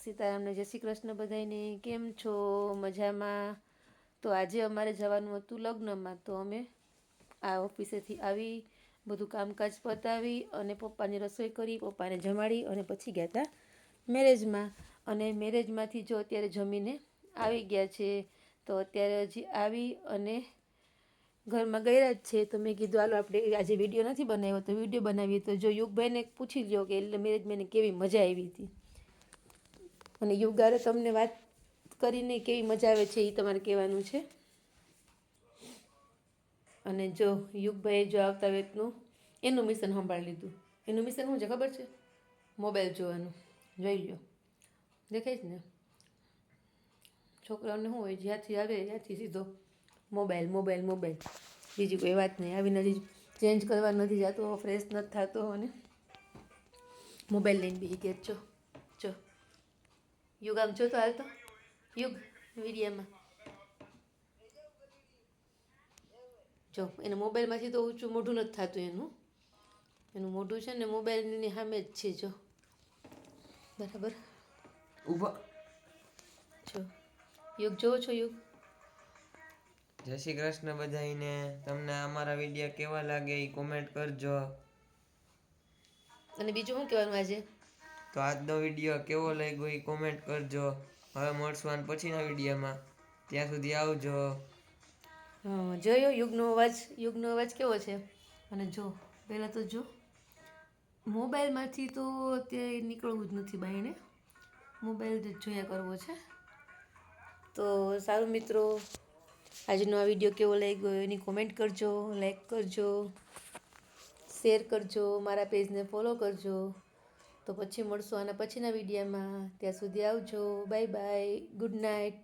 સીતારામને જય શ્રી કૃષ્ણ બધાને. કેમ છો? મજામાં? તો આજે અમારે જવાનું હતું લગ્નમાં, તો અમે આ ઓફિસેથી આવી બધું કામકાજ પતાવી અને પપ્પાની રસોઈ કરી, પપ્પાને જમાડી અને પછી ગયા હતા મેરેજમાં. અને મેરેજમાંથી જો અત્યારે જમીને આવી ગયા છે, તો અત્યારે હજી આવી અને ઘરમાં ગયા જ છે. તો મેં કીધું હાલો આપણે આજે વિડીયો નથી બનાવ્યો તો વિડીયો બનાવીએ. તો જો યુગભાઈને પૂછી લ્યો કે એટલે મેરેજમાં કેવી મજા આવી હતી, અને યુગારે તમને વાત કરીને કેવી મજા આવે છે એ તમારે કહેવાનું છે. અને જો યુગભાઈએ જો આવતા વેતનું એનું મિશન સંભાળી લીધું. એનું મિશન શું છે ખબર છે? મોબાઈલ જોવાનું. જોઈ લો, દેખાય જ ને. છોકરાઓને શું હોય, જ્યાંથી આવે ત્યાંથી સીધો મોબાઈલ મોબાઈલ મોબાઈલ, બીજી કોઈ વાત નહીં. આવી નથી, ચેન્જ કરવા નથી જતો, ફ્રેશ નથી થતો અને મોબાઈલ લઈને બેસી ગયા. જો યુગ આમ જો તો હાલ તો યુગ વિડીયામાં જો એને મોબાઈલમાંથી તો ઊંચું મોઢું નથી થતું. એનું મોઢું છે ને મોબાઈલની સામે જ છે. જો બરાબર ઊભા જો યુગ જોવો છો? યુગ જય શ્રી કૃષ્ણ બધાઈને. તમને અમારા વિડીયો કેવા લાગે એ કોમેન્ટ કરજો. અને બીજું શું કહેવાનું આજે? તો આજનો વિડીયો કેવો લાગ્યો એ કોમેન્ટ કરજો. હવે મળશું પછીના વિડીયોમાં. ત્યાં સુધી આવજો. જોયો યુગનો અવાજ કેવો છે? અને જો પહેલાં તો જો મોબાઈલમાંથી તો અત્યારે નીકળવું જ નથી બાઈને, મોબાઈલ જ જોયા કરવો છે. તો સારું મિત્રો, આજનો આ વિડીયો કેવો લાગ્યો એની કોમેન્ટ કરજો, લાઈક કરજો, શેર કરજો, મારા પેજને ફોલો કરજો. તો પછી મળશું આના પછીના વિડીયોમાં. ત્યાં સુધી આવજો. Bye bye, good night.